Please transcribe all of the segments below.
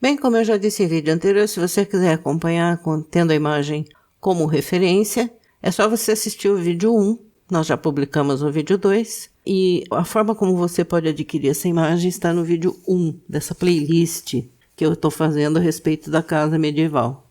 Bem, como eu já disse em vídeo anterior, se você quiser acompanhar tendo a imagem como referência, é só você assistir o vídeo 1. Nós já publicamos o vídeo 2. E a forma como você pode adquirir essa imagem está no vídeo 1 dessa playlist que eu estou fazendo a respeito da casa medieval.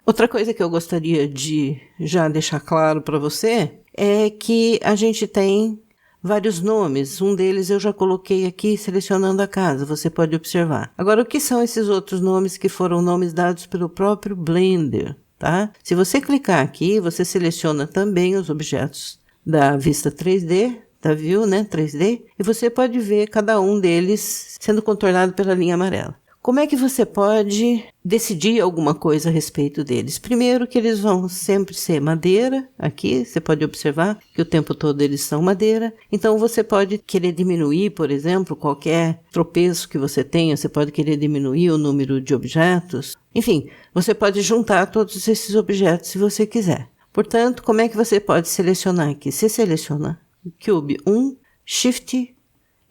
Outra coisa que eu gostaria de já deixar claro para você é que a gente tem vários nomes. Um deles eu já coloquei aqui selecionando a casa, você pode observar. Agora, o que são esses outros nomes que foram nomes dados pelo próprio Blender, tá? Se você clicar aqui, você seleciona também os objetos da vista 3D, da View, né, 3D, e você pode ver cada um deles sendo contornado pela linha amarela. Como é que você pode decidir alguma coisa a respeito deles? Primeiro que eles vão sempre ser madeira, aqui você pode observar que o tempo todo eles são madeira, então você pode querer diminuir, por exemplo, qualquer tropeço que você tenha, você pode querer diminuir o número de objetos, enfim, você pode juntar todos esses objetos se você quiser. Portanto, como é que você pode selecionar aqui? Você seleciona Cube 1, Shift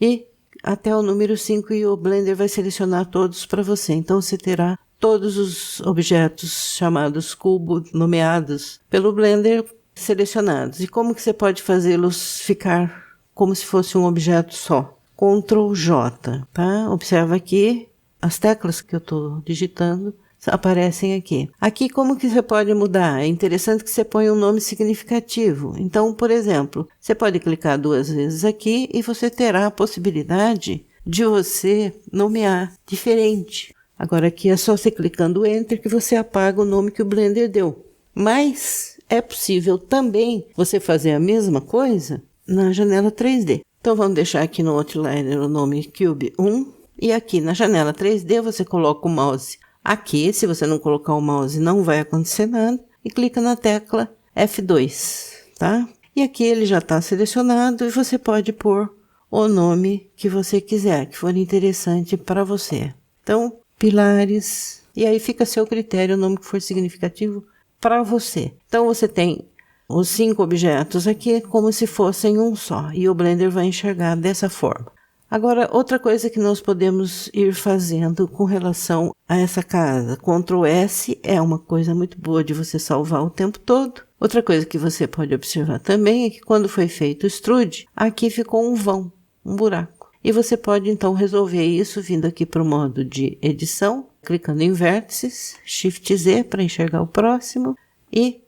e até o número 5 e o Blender vai selecionar todos para você. Então, você terá todos os objetos chamados cubo, nomeados pelo Blender, selecionados. E como que você pode fazê-los ficar como se fosse um objeto só? Ctrl J, tá? Observa aqui as teclas que eu estou digitando aparecem aqui. Aqui, como que você pode mudar? É interessante que você ponha um nome significativo. Então, por exemplo, você pode clicar 2 vezes aqui e você terá a possibilidade de você nomear diferente. Agora, aqui é só você clicando Enter que você apaga o nome que o Blender deu. Mas é possível também você fazer a mesma coisa na janela 3D. Então, vamos deixar aqui no Outliner o nome Cube 1 e aqui na janela 3D você coloca o mouse aqui. Se você não colocar o mouse, não vai acontecer nada. E clica na tecla F2, tá? E aqui ele já está selecionado e você pode pôr o nome que você quiser, que for interessante para você. Então, pilares. E aí fica a seu critério o nome que for significativo para você. Então, você tem os 5 objetos aqui como se fossem um só. E o Blender vai enxergar dessa forma. Agora, outra coisa que nós podemos ir fazendo com relação a essa casa. Ctrl S é uma coisa muito boa de você salvar o tempo todo. Outra coisa que você pode observar também é que quando foi feito o extrude, aqui ficou um vão, um buraco. E você pode então resolver isso vindo aqui para o modo de edição, clicando em vértices, Shift Z para enxergar o próximo e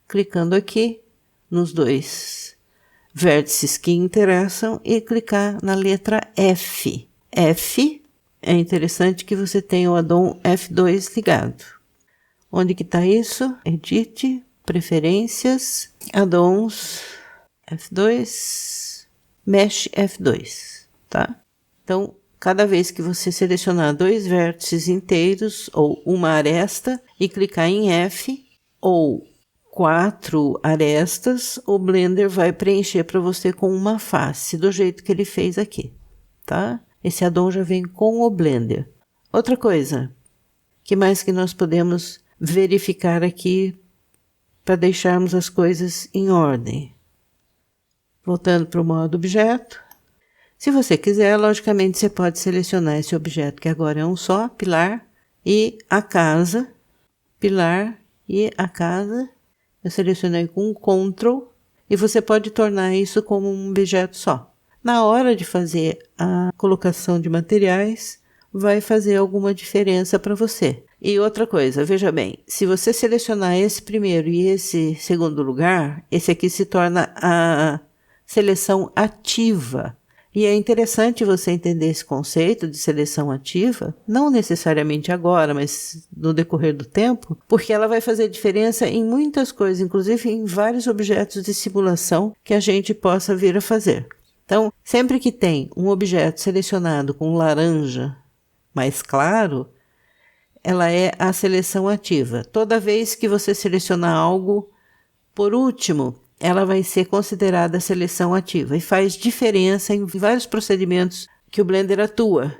clicando aqui nos 2 vértices que interessam e clicar na letra F. F, é interessante que você tenha o addon F2 ligado. Onde que está isso? Edit, Preferências, Addons F2, Mesh F2, tá? Então, cada vez que você selecionar 2 vértices inteiros ou uma aresta e clicar em F ou 4 arestas, o Blender vai preencher para você com uma face, do jeito que ele fez aqui, tá? Esse addon já vem com o Blender. Outra coisa, que mais que nós podemos verificar aqui para deixarmos as coisas em ordem? Voltando para o modo objeto. Se você quiser, logicamente, você pode selecionar esse objeto, que agora é um só, pilar, e a casa, pilar e a casa. Eu selecionei com Ctrl e você pode tornar isso como um objeto só. Na hora de fazer a colocação de materiais, vai fazer alguma diferença para você. E outra coisa, veja bem, se você selecionar esse primeiro e esse segundo lugar, esse aqui se torna a seleção ativa. E é interessante você entender esse conceito de seleção ativa, não necessariamente agora, mas no decorrer do tempo, porque ela vai fazer diferença em muitas coisas, inclusive em vários objetos de simulação que a gente possa vir a fazer. Então, sempre que tem um objeto selecionado com laranja mais claro, ela é a seleção ativa. Toda vez que você selecionar algo por último, ela vai ser considerada seleção ativa e faz diferença em vários procedimentos que o Blender atua,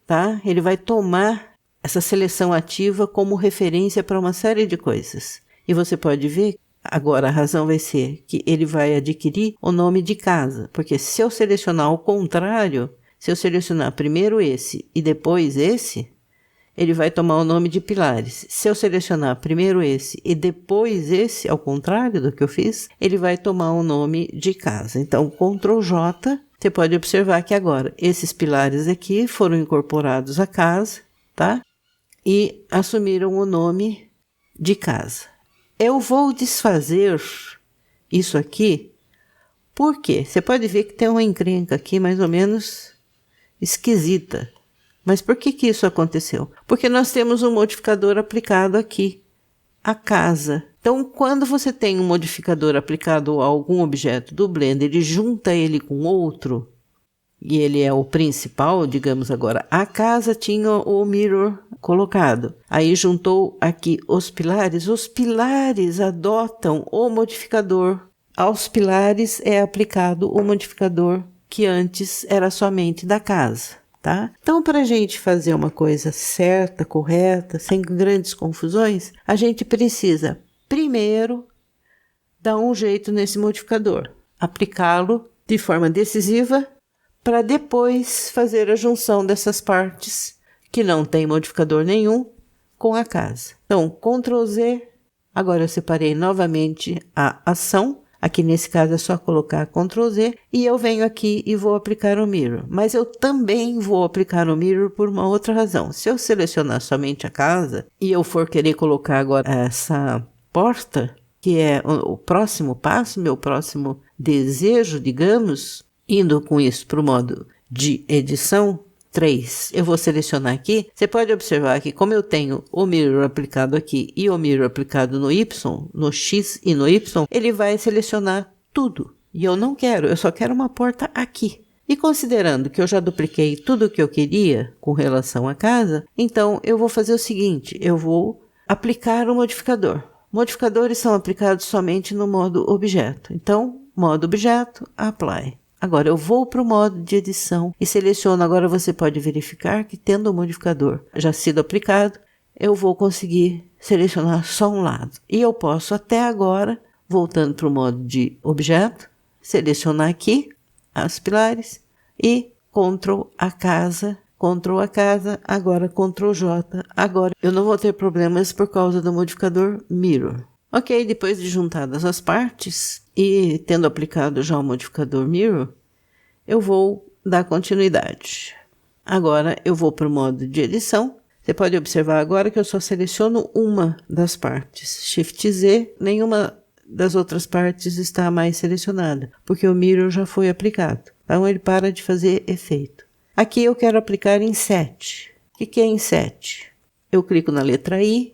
tá? Ele vai tomar essa seleção ativa como referência para uma série de coisas. E você pode ver, agora a razão vai ser que ele vai adquirir o nome de casa, porque se eu selecionar ao contrário, se eu selecionar primeiro esse e depois esse, ele vai tomar o nome de pilares. Se eu selecionar primeiro esse e depois esse, ao contrário do que eu fiz, ele vai tomar o nome de casa. Então, Ctrl J, você pode observar que agora esses pilares aqui foram incorporados à casa, tá? E assumiram o nome de casa. Eu vou desfazer isso aqui, porque você pode ver que tem uma encrenca aqui mais ou menos esquisita. Mas por que isso aconteceu? Porque nós temos um modificador aplicado aqui, a casa. Então, quando você tem um modificador aplicado a algum objeto do Blender e junta ele com outro, e ele é o principal, digamos agora, a casa tinha o mirror colocado. Aí juntou aqui os pilares adotam o modificador. Aos pilares é aplicado o modificador que antes era somente da casa. Tá? Então, para a gente fazer uma coisa certa, correta, sem grandes confusões, a gente precisa, primeiro, dar um jeito nesse modificador, aplicá-lo de forma decisiva, para depois fazer a junção dessas partes, que não tem modificador nenhum, com a casa. Então, Ctrl Z, agora eu separei novamente a ação. Aqui nesse caso é só colocar Ctrl Z e eu venho aqui e vou aplicar o Mirror. Mas eu também vou aplicar o Mirror por uma outra razão. Se eu selecionar somente a casa e eu for querer colocar agora essa porta, que é o próximo passo, meu próximo desejo, digamos, indo com isso para o modo de edição, 3. Eu vou selecionar aqui. Você pode observar que como eu tenho o mirror aplicado aqui e o mirror aplicado no Y, no X e no Y, ele vai selecionar tudo. E eu não quero, eu só quero uma porta aqui. E considerando que eu já dupliquei tudo o que eu queria com relação à casa, então eu vou fazer o seguinte, eu vou aplicar o modificador. Modificadores são aplicados somente no modo objeto. Então, modo objeto, apply. Agora, eu vou para o modo de edição e seleciono. Agora, você pode verificar que, tendo o modificador já sido aplicado, eu vou conseguir selecionar só um lado. E eu posso, até agora, voltando para o modo de objeto, selecionar aqui os pilares e Ctrl a casa, agora Ctrl J. Agora, eu não vou ter problemas por causa do modificador Mirror. Ok, depois de juntadas as partes e tendo aplicado já o modificador Mirror, eu vou dar continuidade. Agora eu vou para o modo de edição. Você pode observar agora que eu só seleciono uma das partes. Shift Z, nenhuma das outras partes está mais selecionada, porque o Mirror já foi aplicado. Então ele para de fazer efeito. Aqui eu quero aplicar inset. O que é inset? Eu clico na letra I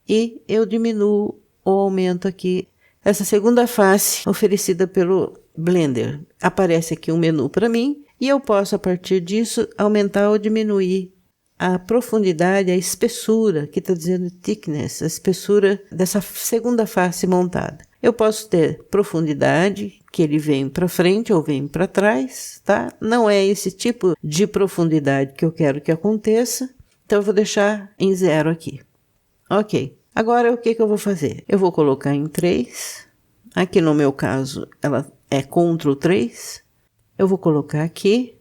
e eu diminuo ou aumento aqui essa segunda face oferecida pelo Blender. Aparece aqui um menu para mim e eu posso, a partir disso, aumentar ou diminuir a profundidade, a espessura, que está dizendo thickness, a espessura dessa segunda face montada. Eu posso ter profundidade, que ele vem para frente ou vem para trás, tá? Não é esse tipo de profundidade que eu quero que aconteça, então eu vou deixar em 0 aqui. Ok. Agora, o que eu vou fazer? Eu vou colocar em 3. Aqui no meu caso, ela é Ctrl 3. Eu vou colocar aqui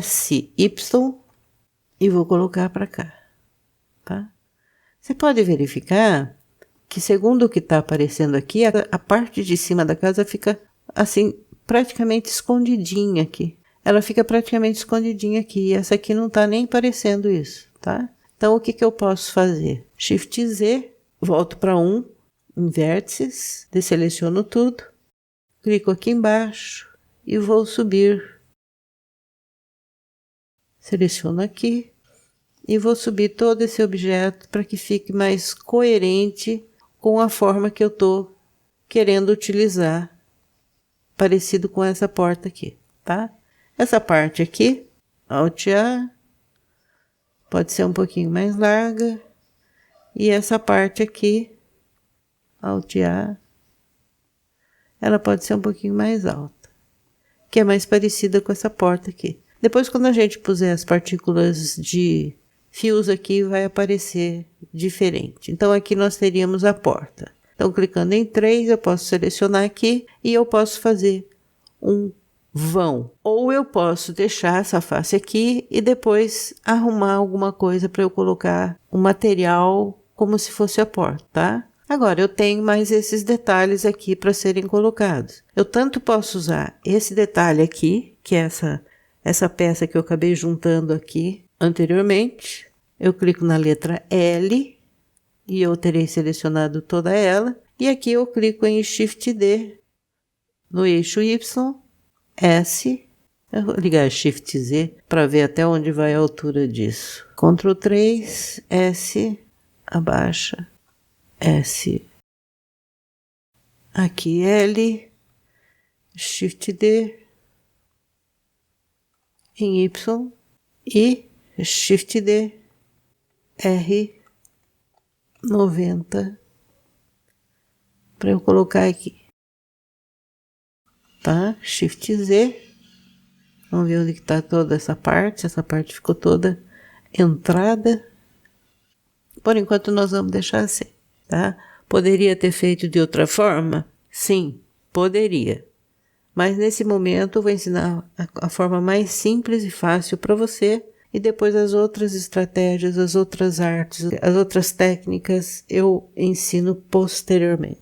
SY e vou colocar para cá. Tá? Você pode verificar que, segundo o que está aparecendo aqui, a parte de cima da casa fica assim, praticamente escondidinha aqui. Ela fica praticamente escondidinha aqui. E essa aqui não está nem aparecendo isso. Tá? Então, o que eu posso fazer? Shift Z. Volto para 1, em vértices, desseleciono tudo, clico aqui embaixo e vou subir. Seleciono aqui e vou subir todo esse objeto para que fique mais coerente com a forma que eu estou querendo utilizar, parecido com essa porta aqui, tá? Essa parte aqui, Alt A, pode ser um pouquinho mais larga. E essa parte aqui, Alt A, ela pode ser um pouquinho mais alta, que é mais parecida com essa porta aqui. Depois, quando a gente puser as partículas de fios aqui, vai aparecer diferente. Então, aqui nós teríamos a porta. Então, clicando em 3, eu posso selecionar aqui e eu posso fazer um vão. Ou eu posso deixar essa face aqui e depois arrumar alguma coisa para eu colocar um material como se fosse a porta, tá? Agora, eu tenho mais esses detalhes aqui para serem colocados. Eu tanto posso usar esse detalhe aqui, que é essa peça que eu acabei juntando aqui anteriormente. Eu clico na letra L e eu terei selecionado toda ela. E aqui eu clico em Shift D no eixo Y, S. Eu vou ligar Shift Z para ver até onde vai a altura disso. Ctrl 3, S, abaixa, S. Aqui L, Shift D, em Y e Shift D, R, 90, para eu colocar aqui. Tá? Shift Z. Vamos ver onde está toda essa parte. Essa parte ficou toda entrada. Por enquanto nós vamos deixar assim, tá? Poderia ter feito de outra forma? Sim, poderia. Mas nesse momento eu vou ensinar a forma mais simples e fácil para você. E depois as outras estratégias, as outras artes, as outras técnicas eu ensino posteriormente.